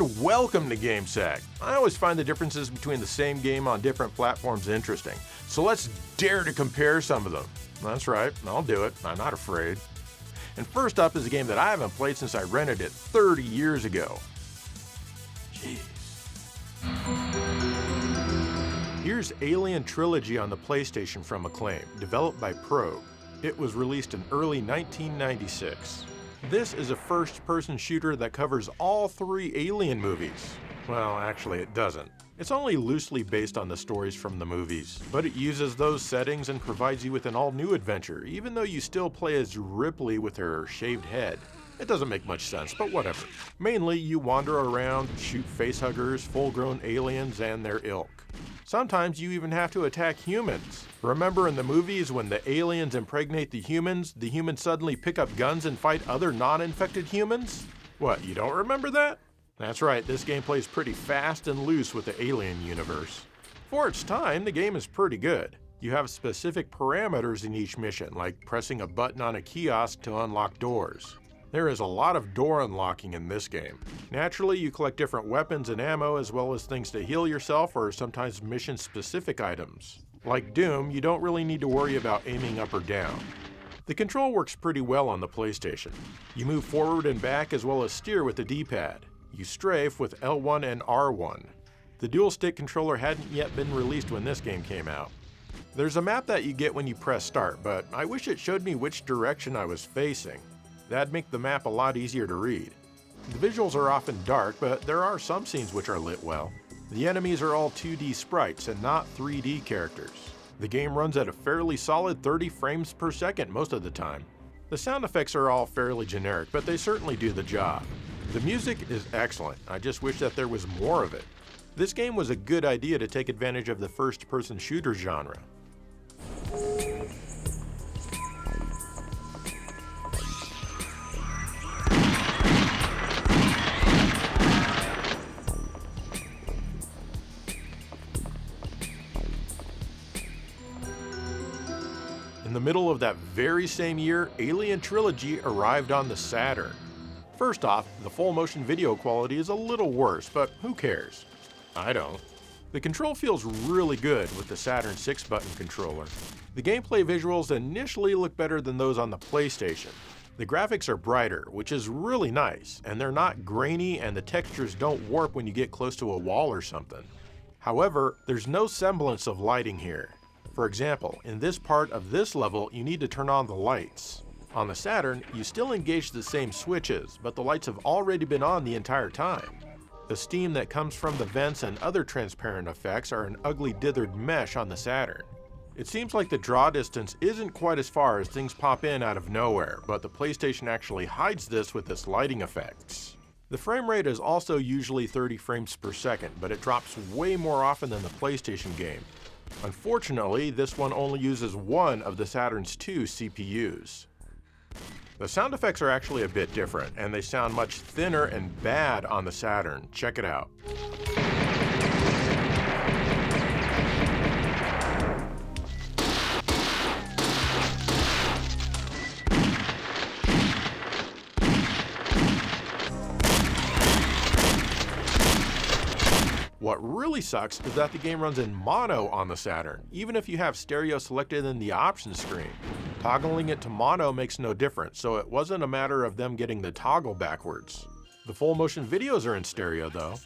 And welcome to GameSack. I always find the differences between the same game on different platforms interesting, so let's dare to compare some of them. That's right, I'll do it, I'm not afraid. And first up is a game that I haven't played since I rented it 30 years ago. Jeez. Here's Alien Trilogy on the PlayStation from Acclaim, developed by Probe. It was released in early 1996. This is a first-person shooter that covers all three Alien movies. Well, actually it doesn't. It's only loosely based on the stories from the movies, but it uses those settings and provides you with an all-new adventure, even though you still play as Ripley with her shaved head. It doesn't make much sense, but whatever. Mainly, you wander around, shoot facehuggers, full-grown aliens, and their ilk. Sometimes you even have to attack humans. Remember in the movies when the aliens impregnate the humans suddenly pick up guns and fight other non-infected humans? What, you don't remember that? That's right, this game plays pretty fast and loose with the Alien universe. For its time, the game is pretty good. You have specific parameters in each mission, like pressing a button on a kiosk to unlock doors. There is a lot of door unlocking in this game. Naturally, you collect different weapons and ammo as well as things to heal yourself or sometimes mission-specific items. Like Doom, you don't really need to worry about aiming up or down. The control works pretty well on the PlayStation. You move forward and back as well as steer with the D-pad. You strafe with L1 and R1. The dual-stick controller hadn't yet been released when this game came out. There's a map that you get when you press start, but I wish it showed me which direction I was facing. That'd make the map a lot easier to read. The visuals are often dark, but there are some scenes which are lit well. The enemies are all 2D sprites and not 3D characters. The game runs at a fairly solid 30 frames per second most of the time. The sound effects are all fairly generic, but they certainly do the job. The music is excellent, I just wish that there was more of it. This game was a good idea to take advantage of the first-person shooter genre. In the middle of that very same year, Alien Trilogy arrived on the Saturn. First off, the full motion video quality is a little worse, but who cares? I don't. The control feels really good with the Saturn 6-button controller. The gameplay visuals initially look better than those on the PlayStation. The graphics are brighter, which is really nice, and they're not grainy and the textures don't warp when you get close to a wall or something. However, there's no semblance of lighting here. For example, in this part of this level, you need to turn on the lights. On the Saturn, you still engage the same switches, but the lights have already been on the entire time. The steam that comes from the vents and other transparent effects are an ugly dithered mesh on the Saturn. It seems like the draw distance isn't quite as far as things pop in out of nowhere, but the PlayStation actually hides this with its lighting effects. The frame rate is also usually 30 frames per second, but it drops way more often than the PlayStation game. Unfortunately, this one only uses one of the Saturn's two CPUs. The sound effects are actually a bit different, and they sound much thinner and bad on the Saturn. Check it out. What really sucks is that the game runs in mono on the Saturn, even if you have stereo selected in the options screen. Toggling it to mono makes no difference, so it wasn't a matter of them getting the toggle backwards. The full motion videos are in stereo though.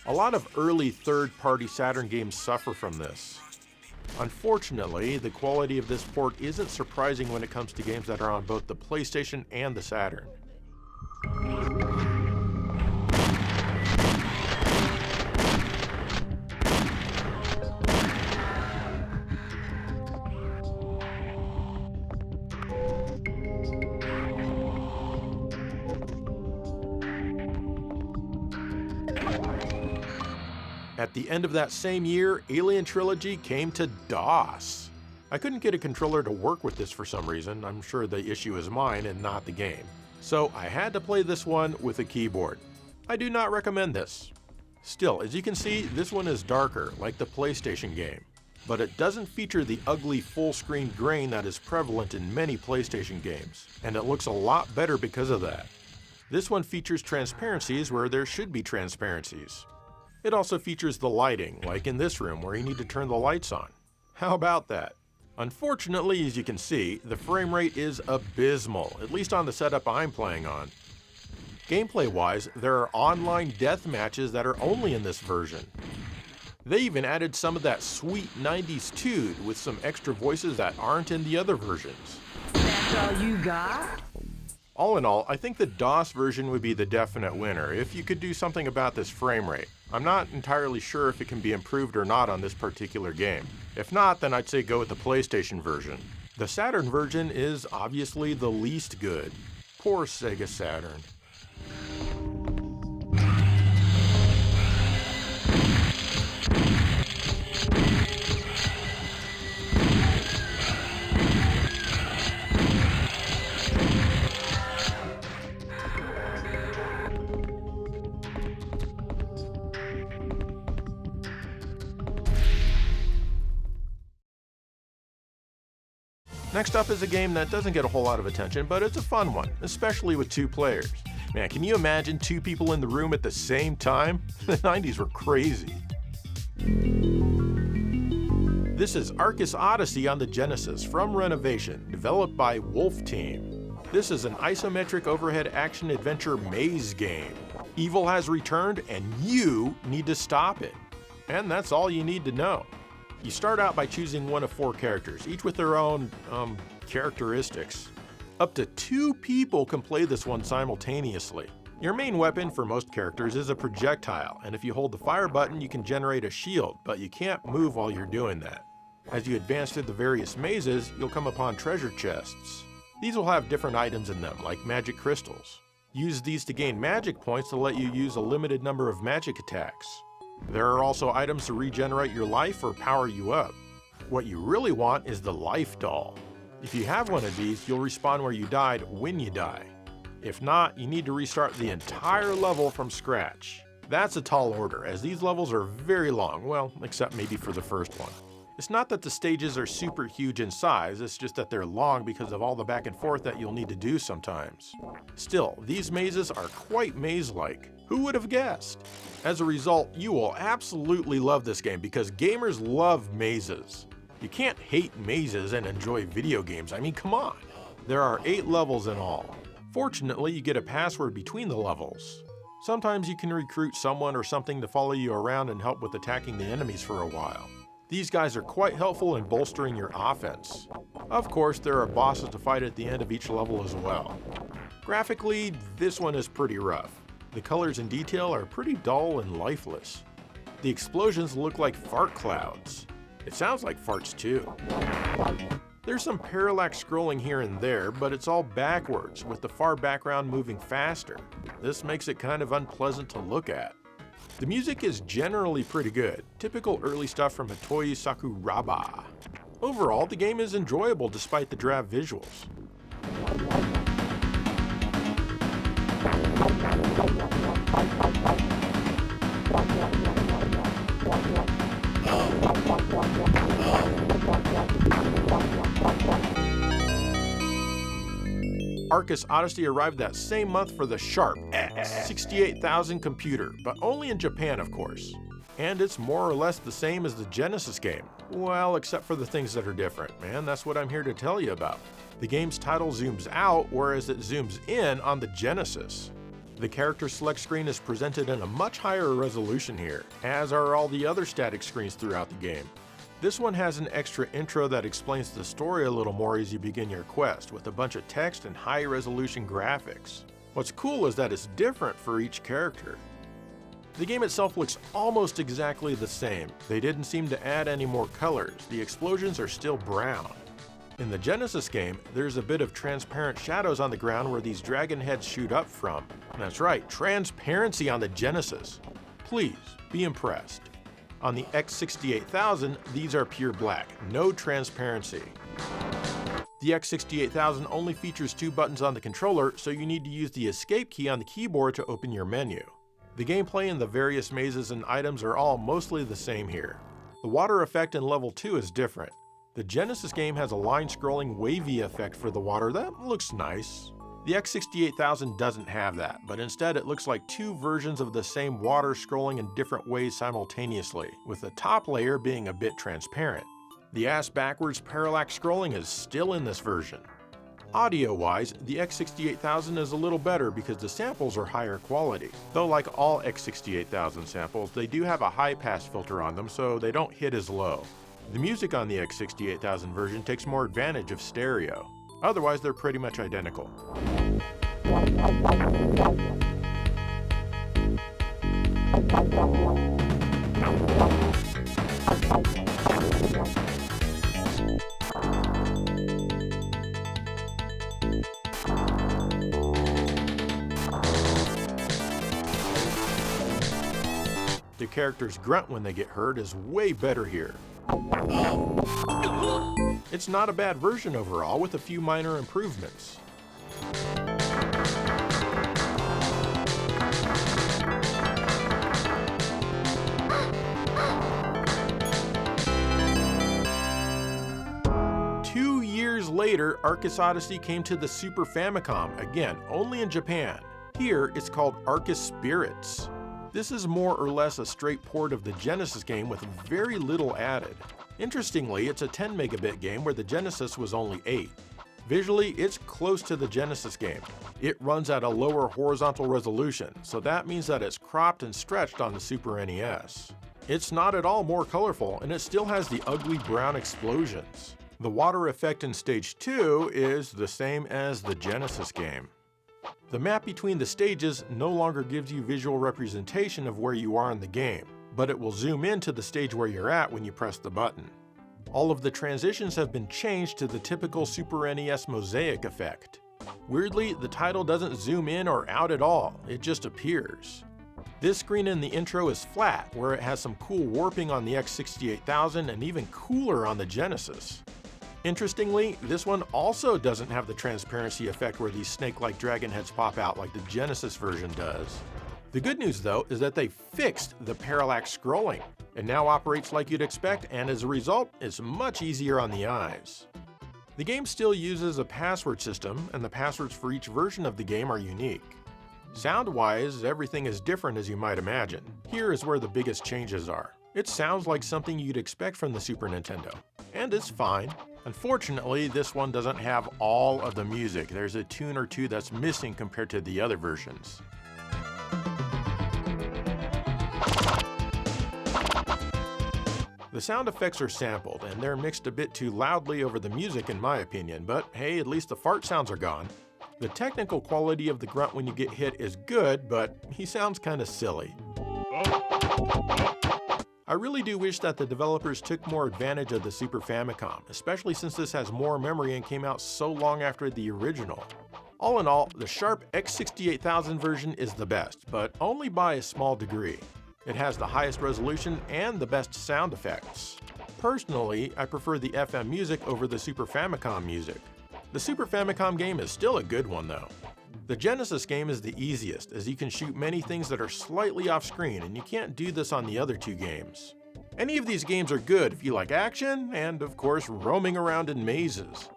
A lot of early third-party Saturn games suffer from this. Unfortunately, the quality of this port isn't surprising when it comes to games that are on both the PlayStation and the Saturn. At the end of that same year, Alien Trilogy came to DOS. I couldn't get a controller to work with this for some reason. I'm sure the issue is mine and not the game. So I had to play this one with a keyboard. I do not recommend this. Still, as you can see, this one is darker, like the PlayStation game. But it doesn't feature the ugly full-screen grain that is prevalent in many PlayStation games, and it looks a lot better because of that. This one features transparencies where there should be transparencies. It also features the lighting, like in this room where you need to turn the lights on. How about that? Unfortunately, as you can see, the frame rate is abysmal, at least on the setup I'm playing on. Gameplay-wise, there are online death matches that are only in this version. They even added some of that sweet 90s toot with some extra voices that aren't in the other versions. That's all you got? All in all, I think the DOS version would be the definite winner if you could do something about this frame rate. I'm not entirely sure if it can be improved or not on this particular game. If not, then I'd say go with the PlayStation version. The Saturn version is obviously the least good. Poor Sega Saturn. Next up is a game that doesn't get a whole lot of attention, but it's a fun one, especially with 2 players. Man, can you imagine 2 people in the room at the same time? The 90s were crazy. This is Arcus Odyssey on the Genesis from Renovation, developed by Wolf Team. This is an isometric overhead action-adventure maze game. Evil has returned and you need to stop it. And that's all you need to know. You start out by choosing one of 4 characters, each with their own, characteristics. Up to 2 people can play this one simultaneously. Your main weapon for most characters is a projectile, and if you hold the fire button you can generate a shield, but you can't move while you're doing that. As you advance through the various mazes, you'll come upon treasure chests. These will have different items in them, like magic crystals. Use these to gain magic points to let you use a limited number of magic attacks. There are also items to regenerate your life or power you up. What you really want is the life doll. If you have one of these, you'll respawn where you died when you die. If not, you need to restart the entire level from scratch. That's a tall order, as these levels are very long, well, except maybe for the first one. It's not that the stages are super huge in size, it's just that they're long because of all the back and forth that you'll need to do sometimes. Still, these mazes are quite maze-like. Who would have guessed? As a result, you will absolutely love this game because gamers love mazes. You can't hate mazes and enjoy video games, I mean, come on. There are 8 levels in all. Fortunately, you get a password between the levels. Sometimes you can recruit someone or something to follow you around and help with attacking the enemies for a while. These guys are quite helpful in bolstering your offense. Of course, there are bosses to fight at the end of each level as well. Graphically, this one is pretty rough. The colors and detail are pretty dull and lifeless. The explosions look like fart clouds. It sounds like farts too. There's some parallax scrolling here and there, but it's all backwards, with the far background moving faster. This makes it kind of unpleasant to look at. The music is generally pretty good, typical early stuff from Hitoshi Sakuraba. Overall, the game is enjoyable despite the drab visuals. Arcus Odyssey arrived that same month for the Sharp X68000 computer, but only in Japan, of course. And it's more or less the same as the Genesis game. Well, except for the things that are different, man, that's what I'm here to tell you about. The game's title zooms out, whereas it zooms in on the Genesis. The character select screen is presented in a much higher resolution here, as are all the other static screens throughout the game. This one has an extra intro that explains the story a little more as you begin your quest, with a bunch of text and high-resolution graphics. What's cool is that it's different for each character. The game itself looks almost exactly the same. They didn't seem to add any more colors. The explosions are still brown. In the Genesis game, there's a bit of transparent shadows on the ground where these dragon heads shoot up from. That's right, transparency on the Genesis. Please, be impressed. On the X68000, these are pure black, no transparency. The X68000 only features 2 buttons on the controller, so you need to use the escape key on the keyboard to open your menu. The gameplay and the various mazes and items are all mostly the same here. The water effect in level 2 is different. The Genesis game has a line-scrolling wavy effect for the water that looks nice. The X68000 doesn't have that, but instead it looks like two versions of the same water scrolling in different ways simultaneously, with the top layer being a bit transparent. The ass-backwards parallax scrolling is still in this version. Audio-wise, the X68000 is a little better because the samples are higher quality. Though like all X68000 samples, they do have a high-pass filter on them, so they don't hit as low. The music on the X68000 version takes more advantage of stereo. Otherwise, they're pretty much identical. The characters grunt when they get hurt is way better here. It's not a bad version overall, with a few minor improvements. Later, Arcus Odyssey came to the Super Famicom, again, only in Japan. Here, it's called Arcus Spirits. This is more or less a straight port of the Genesis game with very little added. Interestingly, it's a 10 megabit game where the Genesis was only 8. Visually, it's close to the Genesis game. It runs at a lower horizontal resolution, so that means that it's cropped and stretched on the Super NES. It's not at all more colorful, and it still has the ugly brown explosions. The water effect in Stage 2 is the same as the Genesis game. The map between the stages no longer gives you visual representation of where you are in the game, but it will zoom in to the stage where you're at when you press the button. All of the transitions have been changed to the typical Super NES mosaic effect. Weirdly, the title doesn't zoom in or out at all, it just appears. This screen in the intro is flat, where it has some cool warping on the X68000 and even cooler on the Genesis. Interestingly, this one also doesn't have the transparency effect where these snake-like dragon heads pop out like the Genesis version does. The good news though is that they fixed the parallax scrolling. It now operates like you'd expect, and as a result, it's much easier on the eyes. The game still uses a password system, and the passwords for each version of the game are unique. Sound-wise, everything is different as you might imagine. Here is where the biggest changes are. It sounds like something you'd expect from the Super Nintendo, and it's fine. Unfortunately, this one doesn't have all of the music. There's a tune or two that's missing compared to the other versions. The sound effects are sampled, and they're mixed a bit too loudly over the music in my opinion, but hey, at least the fart sounds are gone. The technical quality of the grunt when you get hit is good, but he sounds kinda silly. I really do wish that the developers took more advantage of the Super Famicom, especially since this has more memory and came out so long after the original. All in all, the Sharp X68000 version is the best, but only by a small degree. It has the highest resolution and the best sound effects. Personally, I prefer the FM music over the Super Famicom music. The Super Famicom game is still a good one though. The Genesis game is the easiest, as you can shoot many things that are slightly off screen, and you can't do this on the other two games. Any of these games are good if you like action, and of course roaming around in mazes.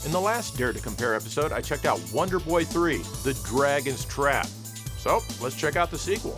In the last Dare to Compare episode, I checked out Wonder Boy 3, The Dragon's Trap. So, let's check out the sequel.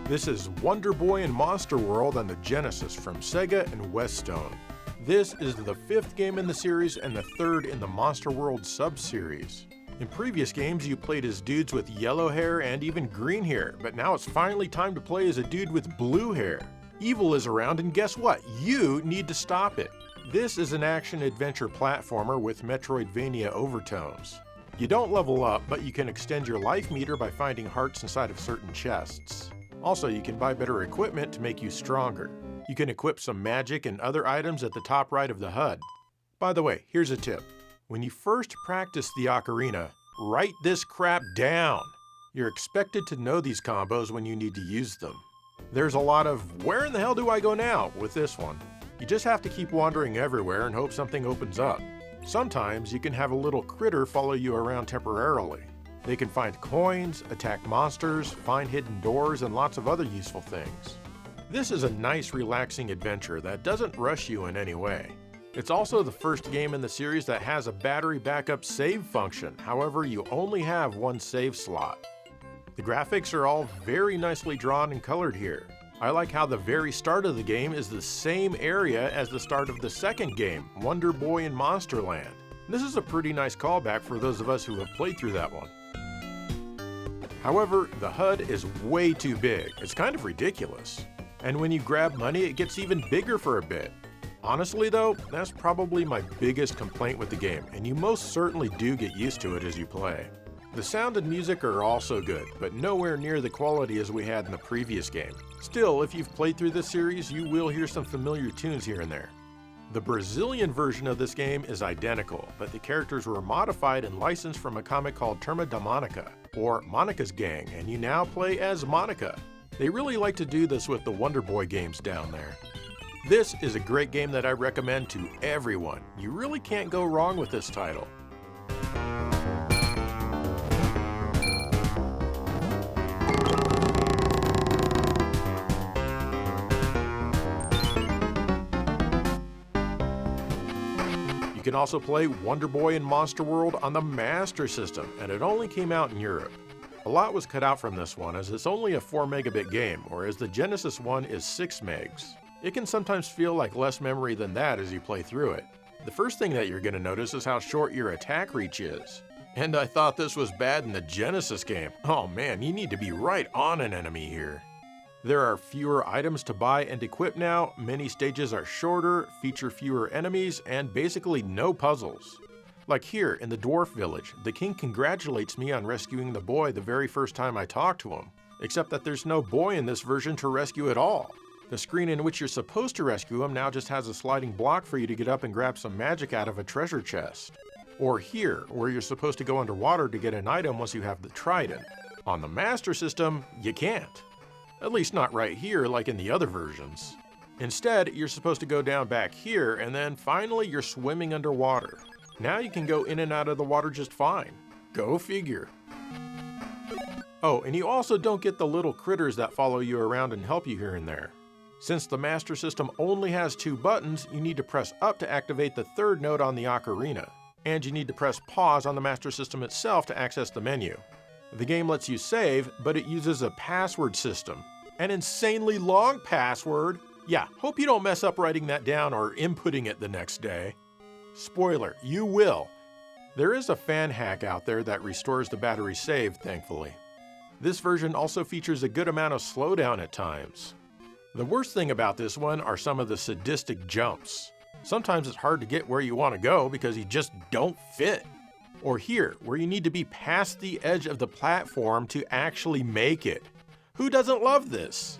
This is Wonder Boy and Monster World on the Genesis from Sega and Westone. This is the 5th game in the series and the 3rd in the Monster World sub-series. In previous games, you played as dudes with yellow hair and even green hair, but now it's finally time to play as a dude with blue hair. Evil is around, and guess what? You need to stop it. This is an action-adventure platformer with Metroidvania overtones. You don't level up, but you can extend your life meter by finding hearts inside of certain chests. Also, you can buy better equipment to make you stronger. You can equip some magic and other items at the top right of the HUD. By the way, here's a tip. When you first practice the ocarina, write this crap down. You're expected to know these combos when you need to use them. There's a lot of "where in the hell do I go now?" with this one. You just have to keep wandering everywhere and hope something opens up. Sometimes you can have a little critter follow you around temporarily. They can find coins, attack monsters, find hidden doors, and lots of other useful things. This is a nice, relaxing adventure that doesn't rush you in any way. It's also the first game in the series that has a battery backup save function, however, you only have one save slot. The graphics are all very nicely drawn and colored here. I like how the very start of the game is the same area as the start of the second game, Wonder Boy in Monsterland. This is a pretty nice callback for those of us who have played through that one. However, the HUD is way too big. It's kind of ridiculous. And when you grab money, it gets even bigger for a bit. Honestly though, that's probably my biggest complaint with the game, and you most certainly do get used to it as you play. The sound and music are also good, but nowhere near the quality as we had in the previous game. Still, if you've played through this series, you will hear some familiar tunes here and there. The Brazilian version of this game is identical, but the characters were modified and licensed from a comic called Turma da Mônica, or Monica's Gang, and you now play as Monica. They really like to do this with the Wonder Boy games down there. This is a great game that I recommend to everyone. You really can't go wrong with this title. You can also play Wonder Boy in Monster World on the Master System, and it only came out in Europe. A lot was cut out from this one as it's only a 4 megabit game, whereas the Genesis one is 6 megs. It can sometimes feel like less memory than that as you play through it. The first thing that you're going to notice is how short your attack reach is. And I thought this was bad in the Genesis game. Oh man, you need to be right on an enemy here. There are fewer items to buy and equip now, many stages are shorter, feature fewer enemies, and basically no puzzles. Like here in the dwarf village, the king congratulates me on rescuing the boy the very first time I talk to him. Except that there's no boy in this version to rescue at all. The screen in which you're supposed to rescue him now just has a sliding block for you to get up and grab some magic out of a treasure chest. Or here, where you're supposed to go underwater to get an item once you have the trident. On the Master System, you can't. At least not right here like in the other versions. Instead, you're supposed to go down back here and then finally you're swimming underwater. Now you can go in and out of the water just fine. Go figure. Oh, and you also don't get the little critters that follow you around and help you here and there. Since the Master System only has 2 buttons, you need to press up to activate the 3rd node on the ocarina. And you need to press pause on the Master System itself to access the menu. The game lets you save, but it uses a password system. An insanely long password! Yeah, hope you don't mess up writing that down or inputting it the next day. Spoiler, you will. There is a fan hack out there that restores the battery save, thankfully. This version also features a good amount of slowdown at times. The worst thing about this one are some of the sadistic jumps. Sometimes it's hard to get where you want to go because you just don't fit. Or here, where you need to be past the edge of the platform to actually make it. Who doesn't love this?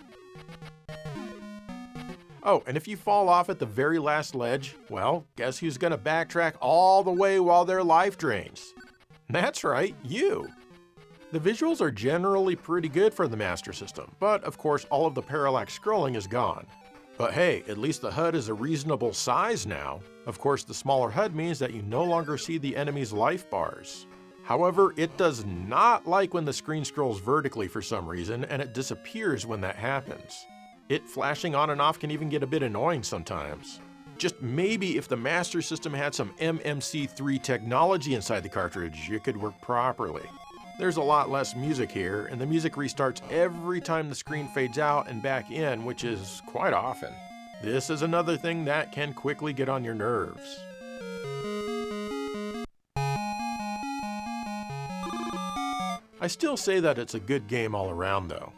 Oh, and if you fall off at the very last ledge, well, guess who's gonna backtrack all the way while their life drains? That's right, you! The visuals are generally pretty good for the Master System, but of course all of the parallax scrolling is gone. But hey, at least the HUD is a reasonable size now. Of course, the smaller HUD means that you no longer see the enemy's life bars. However, it does not like when the screen scrolls vertically for some reason, and it disappears when that happens. It flashing on and off can even get a bit annoying sometimes. Just maybe if the Master System had some MMC3 technology inside the cartridge, it could work properly. There's a lot less music here, and the music restarts every time the screen fades out and back in, which is quite often. This is another thing that can quickly get on your nerves. I still say that it's a good game all around though.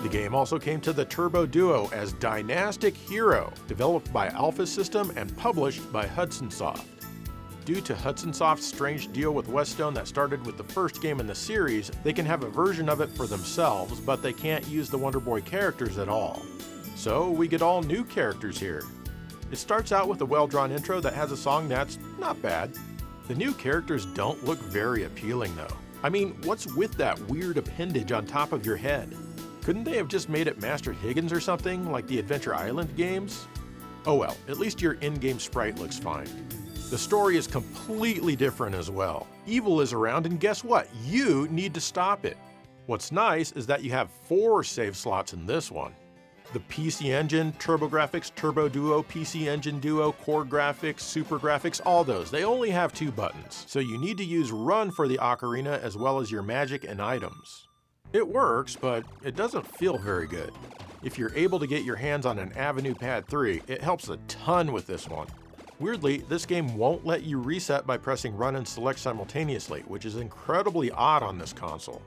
The game also came to the Turbo Duo as Dynastic Hero, developed by Alpha System and published by Hudson Soft. Due to Hudson Soft's strange deal with Westone that started with the first game in the series, they can have a version of it for themselves, but they can't use the Wonder Boy characters at all. So we get all new characters here. It starts out with a well-drawn intro that has a song that's not bad. The new characters don't look very appealing though. I mean, what's with that weird appendage on top of your head? Couldn't they have just made it Master Higgins or something, like the Adventure Island games? Oh well, at least your in-game sprite looks fine. The story is completely different as well. Evil is around, and guess what? You need to stop it. What's nice is that you have 4 save slots in this one. The PC Engine, TurboGrafx, Turbo Duo, PC Engine Duo, Core Graphics, Super Graphics, all those. They only have 2 buttons, so you need to use Run for the ocarina as well as your magic and items. It works, but it doesn't feel very good. If you're able to get your hands on an Avenue Pad 3, it helps a ton with this one. Weirdly, this game won't let you reset by pressing Run and Select simultaneously, which is incredibly odd on this console.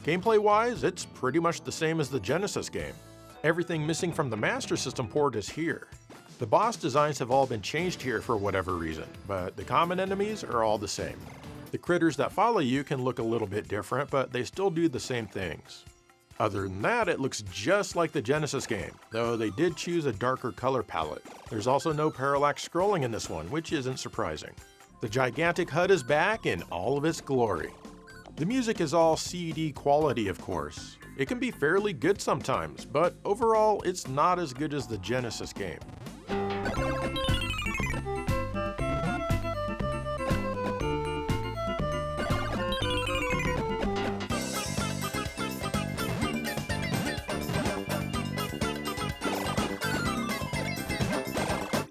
Gameplay-wise, it's pretty much the same as the Genesis game. Everything missing from the Master System port is here. The boss designs have all been changed here for whatever reason, but the common enemies are all the same. The critters that follow you can look a little bit different, but they still do the same things. Other than that, it looks just like the Genesis game, though they did choose a darker color palette. There's also no parallax scrolling in this one, which isn't surprising. The gigantic HUD is back in all of its glory. The music is all CD quality, of course. It can be fairly good sometimes, but overall, it's not as good as the Genesis game.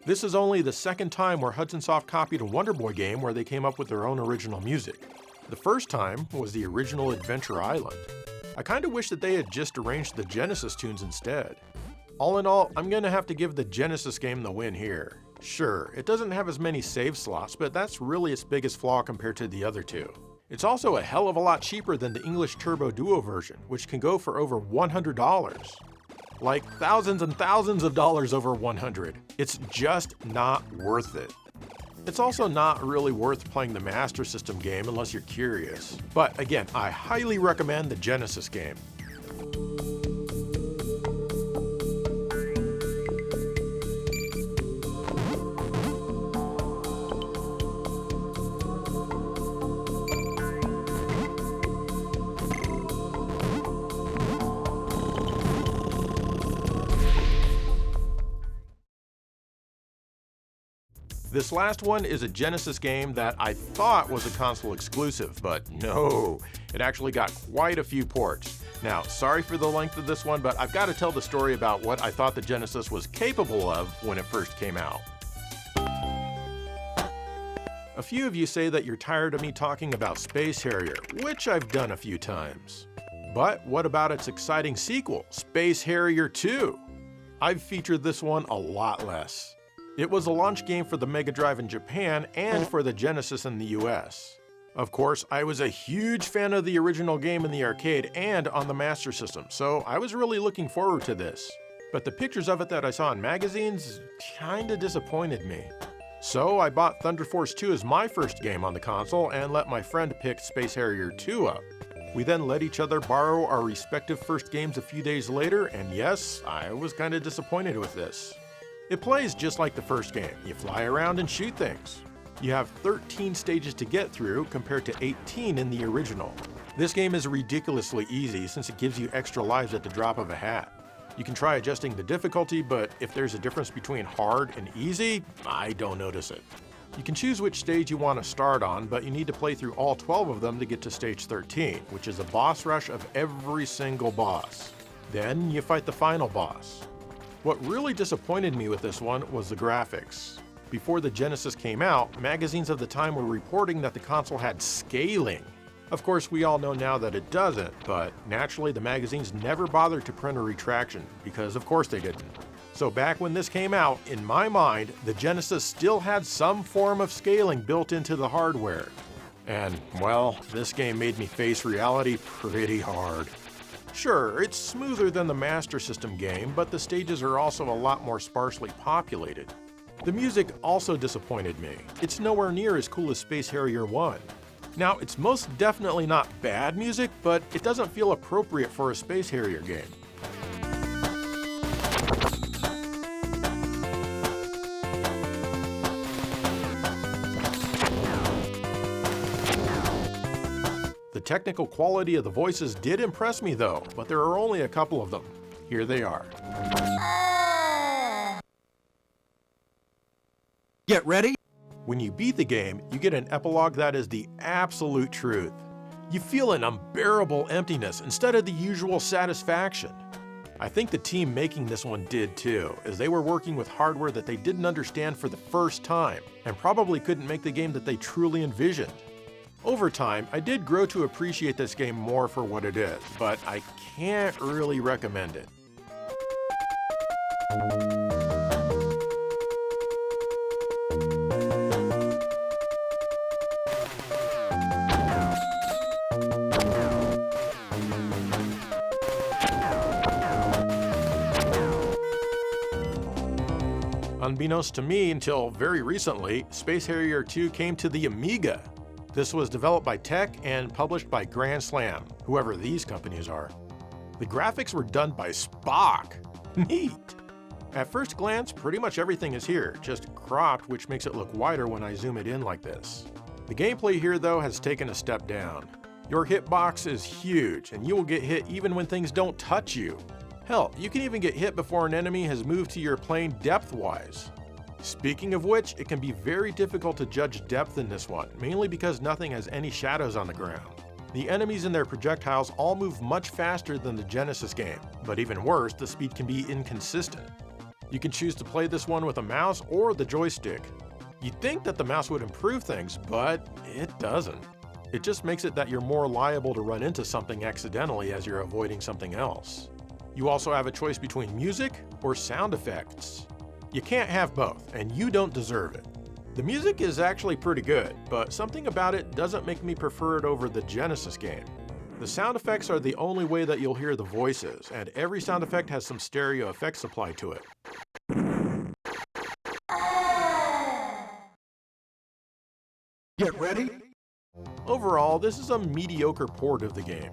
This is only the second time where Hudson Soft copied a Wonder Boy game where they came up with their own original music. The first time was the original Adventure Island. I kinda wish that they had just arranged the Genesis tunes instead. All in all, I'm gonna have to give the Genesis game the win here. Sure, it doesn't have as many save slots, but that's really its biggest flaw compared to the other 2. It's also a hell of a lot cheaper than the English Turbo Duo version, which can go for over $100. Like thousands and thousands of dollars over 100. It's just not worth it. It's also not really worth playing the Master System game unless you're curious. But again, I highly recommend the Genesis game. This last one is a Genesis game that I thought was a console exclusive, but no, it actually got quite a few ports. Now, sorry for the length of this one, but I've got to tell the story about what I thought the Genesis was capable of when it first came out. A few of you say that you're tired of me talking about Space Harrier, which I've done a few times. But what about its exciting sequel, Space Harrier 2? I've featured this one a lot less. It was a launch game for the Mega Drive in Japan and for the Genesis in the US. Of course, I was a huge fan of the original game in the arcade and on the Master System, so I was really looking forward to this. But the pictures of it that I saw in magazines kinda disappointed me. So I bought Thunder Force 2 as my first game on the console and let my friend pick Space Harrier 2 up. We then let each other borrow our respective first games a few days later, and yes, I was kinda disappointed with this. It plays just like the first game. You fly around and shoot things. You have 13 stages to get through compared to 18 in the original. This game is ridiculously easy since it gives you extra lives at the drop of a hat. You can try adjusting the difficulty, but if there's a difference between hard and easy, I don't notice it. You can choose which stage you want to start on, but you need to play through all 12 of them to get to stage 13, which is a boss rush of every single boss. Then you fight the final boss. What really disappointed me with this one was the graphics. Before the Genesis came out, magazines of the time were reporting that the console had scaling. Of course, we all know now that it doesn't, but naturally the magazines never bothered to print a retraction, because of course they didn't. So back when this came out, in my mind, the Genesis still had some form of scaling built into the hardware. And, well, this game made me face reality pretty hard. Sure, it's smoother than the Master System game, but the stages are also a lot more sparsely populated. The music also disappointed me. It's nowhere near as cool as Space Harrier 1. Now, it's most definitely not bad music, but it doesn't feel appropriate for a Space Harrier game. The technical quality of the voices did impress me though, but there are only a couple of them. Here they are. Get ready. When you beat the game, you get an epilogue that is the absolute truth. You feel an unbearable emptiness instead of the usual satisfaction. I think the team making this one did too, as they were working with hardware that they didn't understand for the first time, and probably couldn't make the game that they truly envisioned. Over time, I did grow to appreciate this game more for what it is, but I can't really recommend it. Unbeknownst to me until very recently, Space Harrier 2 came to the Amiga. This was developed by Tech and published by Grand Slam, whoever these companies are. The graphics were done by Spock. Neat! At first glance, pretty much everything is here, just cropped, which makes it look wider when I zoom it in like this. The gameplay here though has taken a step down. Your hitbox is huge, and you will get hit even when things don't touch you. Hell, you can even get hit before an enemy has moved to your plane depth-wise. Speaking of which, it can be very difficult to judge depth in this one, mainly because nothing has any shadows on the ground. The enemies and their projectiles all move much faster than the Genesis game, but even worse, the speed can be inconsistent. You can choose to play this one with a mouse or the joystick. You'd think that the mouse would improve things, but it doesn't. It just makes it that you're more liable to run into something accidentally as you're avoiding something else. You also have a choice between music or sound effects. You can't have both, and you don't deserve it. The music is actually pretty good, but something about it doesn't make me prefer it over the Genesis game. The sound effects are the only way that you'll hear the voices, and every sound effect has some stereo effects applied to it. Get ready. Overall, this is a mediocre port of the game.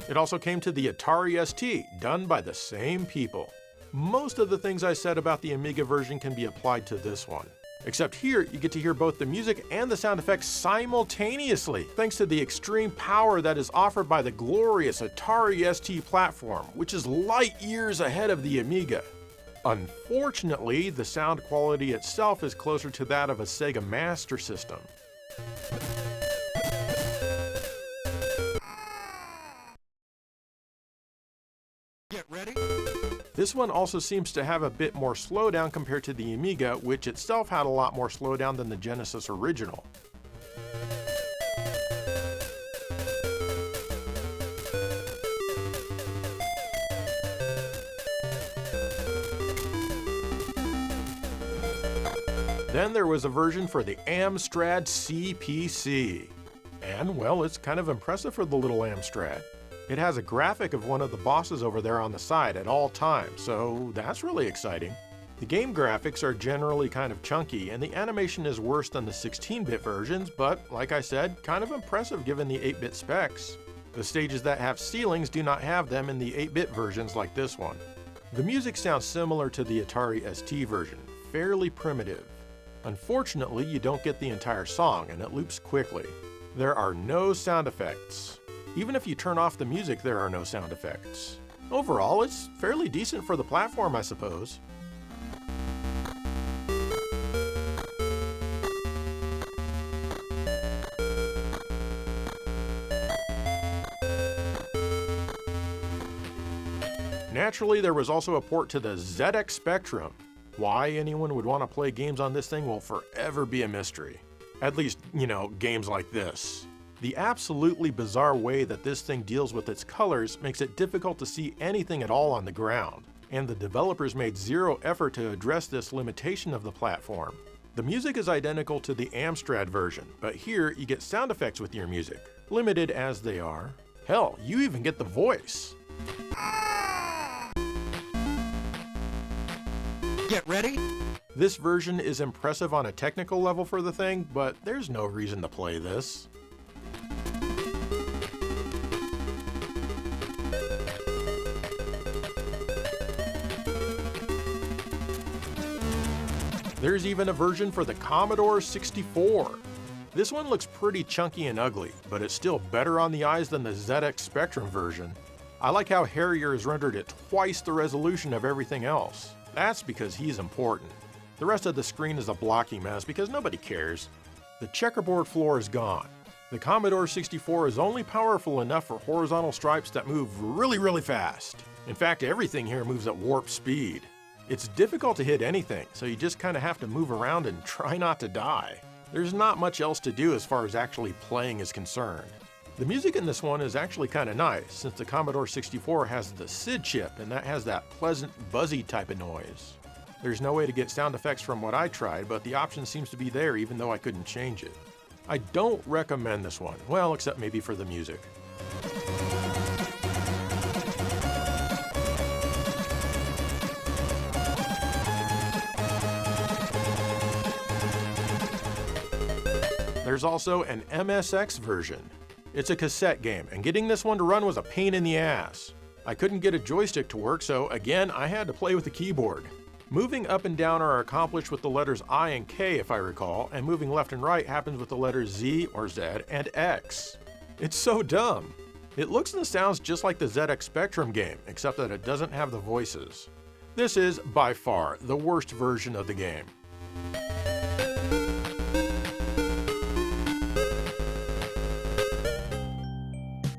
It also came to the Atari ST, done by the same people. Most of the things I said about the Amiga version can be applied to this one. Except here, you get to hear both the music and the sound effects simultaneously, thanks to the extreme power that is offered by the glorious Atari ST platform, which is light years ahead of the Amiga. Unfortunately, the sound quality itself is closer to that of a Sega Master System. Get ready. This one also seems to have a bit more slowdown compared to the Amiga, which itself had a lot more slowdown than the Genesis original. Then there was a version for the Amstrad CPC. And well, it's kind of impressive for the little Amstrad. It has a graphic of one of the bosses over there on the side at all times, so that's really exciting. The game graphics are generally kind of chunky, and the animation is worse than the 16-bit versions, but like I said, kind of impressive given the 8-bit specs. The stages that have ceilings do not have them in the 8-bit versions like this one. The music sounds similar to the Atari ST version, fairly primitive. Unfortunately, you don't get the entire song, and it loops quickly. There are no sound effects. Even if you turn off the music, there are no sound effects. Overall, it's fairly decent for the platform, I suppose. Naturally, there was also a port to the ZX Spectrum. Why anyone would want to play games on this thing will forever be a mystery. At least, games like this. The absolutely bizarre way that this thing deals with its colors makes it difficult to see anything at all on the ground, and the developers made zero effort to address this limitation of the platform. The music is identical to the Amstrad version, but here you get sound effects with your music, limited as they are. Hell, you even get the voice. Get ready. This version is impressive on a technical level for the thing, but there's no reason to play this. There's even a version for the Commodore 64. This one looks pretty chunky and ugly, but it's still better on the eyes than the ZX Spectrum version. I like how Harrier is rendered at twice the resolution of everything else. That's because he's important. The rest of the screen is a blocky mess because nobody cares. The checkerboard floor is gone. The Commodore 64 is only powerful enough for horizontal stripes that move really fast. In fact, everything here moves at warp speed. It's difficult to hit anything, so you just kind of have to move around and try not to die. There's not much else to do as far as actually playing is concerned. The music in this one is actually kind of nice, since the Commodore 64 has the SID chip, and that has that pleasant, buzzy type of noise. There's no way to get sound effects from what I tried, but the option seems to be there even though I couldn't change it. I don't recommend this one, well, except maybe for the music. There's also an MSX version. It's a cassette game, and getting this one to run was a pain in the ass. I couldn't get a joystick to work, so again, I had to play with the keyboard. Moving up and down are accomplished with the letters I and K, if I recall, and moving left and right happens with the letters Z or Z and X. It's so dumb. It looks and sounds just like the ZX Spectrum game, except that it doesn't have the voices. This is, by far, the worst version of the game.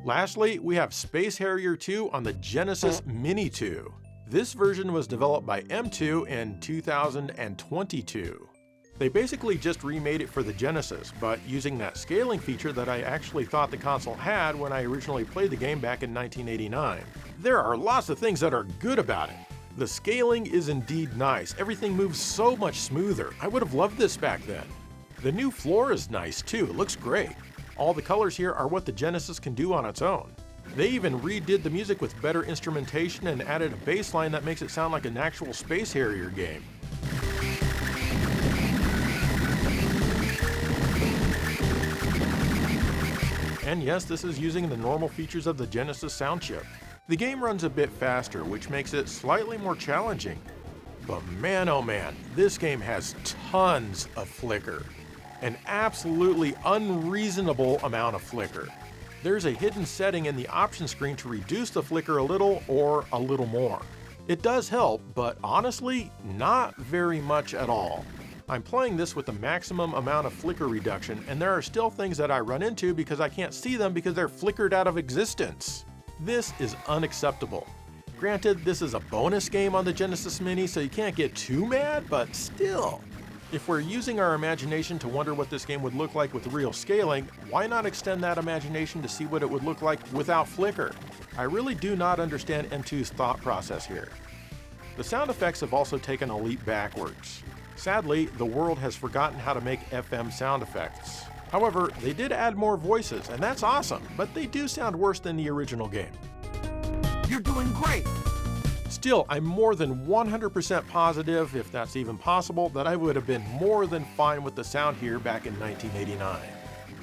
Lastly, we have Space Harrier 2 on the Genesis Mini 2. This version was developed by M2 in 2022. They basically just remade it for the Genesis, but using that scaling feature that I actually thought the console had when I originally played the game back in 1989. There are lots of things that are good about it. The scaling is indeed nice. Everything moves so much smoother. I would have loved this back then. The new floor is nice too, it looks great. All the colors here are what the Genesis can do on its own. They even redid the music with better instrumentation and added a bass line that makes it sound like an actual Space Harrier game. And yes, this is using the normal features of the Genesis sound chip. The game runs a bit faster, which makes it slightly more challenging. But man oh man, this game has tons of flicker. An absolutely unreasonable amount of flicker. There's a hidden setting in the option screen to reduce the flicker a little or a little more. It does help, but honestly, not very much at all. I'm playing this with the maximum amount of flicker reduction, and there are still things that I run into because I can't see them because they're flickered out of existence. This is unacceptable. Granted, this is a bonus game on the Genesis Mini, so you can't get too mad, but still. If we're using our imagination to wonder what this game would look like with real scaling, why not extend that imagination to see what it would look like without flicker? I really do not understand M2's thought process here. The sound effects have also taken a leap backwards. Sadly, the world has forgotten how to make FM sound effects. However, they did add more voices, and that's awesome, but they do sound worse than the original game. You're doing great. Still, I'm more than 100% positive, if that's even possible, that I would have been more than fine with the sound here back in 1989.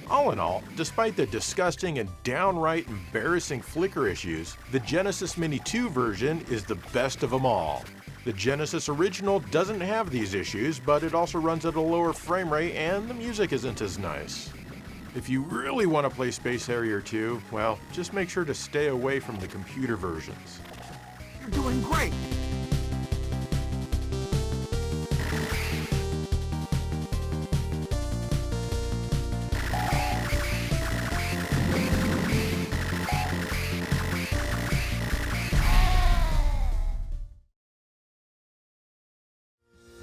All in all, despite the disgusting and downright embarrassing flicker issues, the Genesis Mini 2 version is the best of them all. The Genesis original doesn't have these issues, but it also runs at a lower frame rate and the music isn't as nice. If you really want to play Space Harrier 2, well, just make sure to stay away from the computer versions. You're doing great.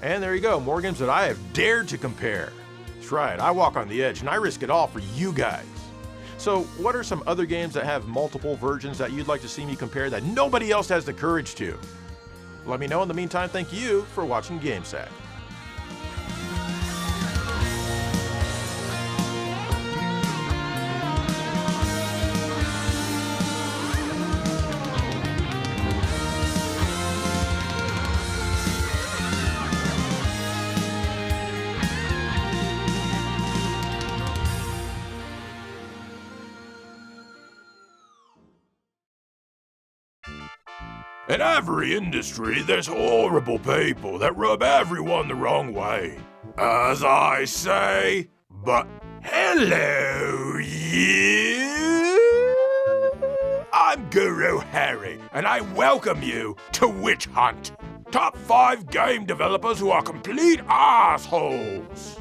And there you go, more games that I have dared to compare. That's right, I walk on the edge and I risk it all for you guys. So what are some other games that have multiple versions that you'd like to see me compare that nobody else has the courage to? Let me know. In the meantime, thank you for watching GameSack. In every industry, there's horrible people that rub everyone the wrong way. As I say, but hello, you! I'm Guru Harry, and I welcome you to Witch Hunt. Top 5 game developers who are complete assholes.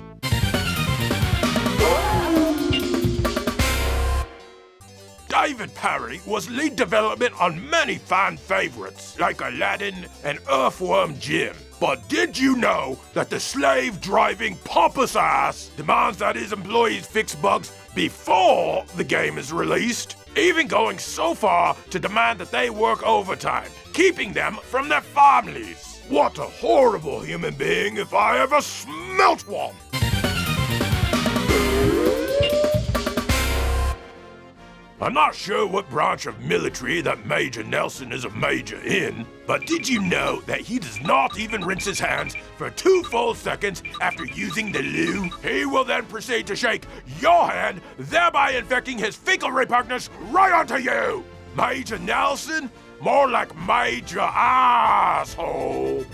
David Parry was lead development on many fan favorites, like Aladdin and Earthworm Jim. But did you know that the slave-driving pompous ass demands that his employees fix bugs before the game is released? Even going so far to demand that they work overtime, keeping them from their families. What a horrible human being if I ever smelt one! I'm not sure what branch of military that Major Nelson is a major in, but did you know that he does not even rinse his hands for 2 full seconds after using the loo? He will then proceed to shake your hand, thereby infecting his fecal repugnance right onto you! Major Nelson? More like Major Asshole!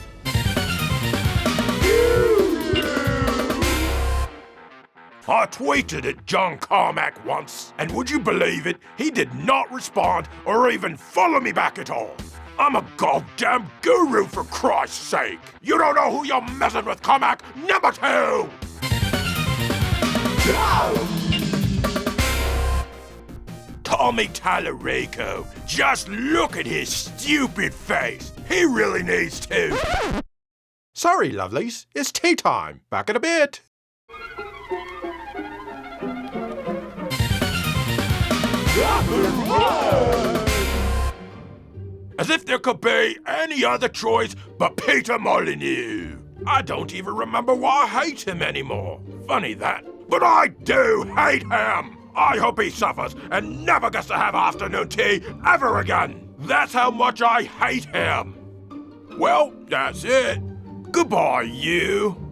I tweeted at John Carmack once, and would you believe it, he did not respond or even follow me back at all. I'm a goddamn guru, for Christ's sake! You don't know who you're messing with, Carmack! Number 2! Tommy Tallarico, just look at his stupid face! He really needs to! Sorry, lovelies, it's tea time. Back in a bit. As if there could be any other choice but Peter Molyneux. I don't even remember why I hate him anymore. Funny that. But I do hate him! I hope he suffers and never gets to have afternoon tea ever again. That's how much I hate him. Well, that's it. Goodbye, you.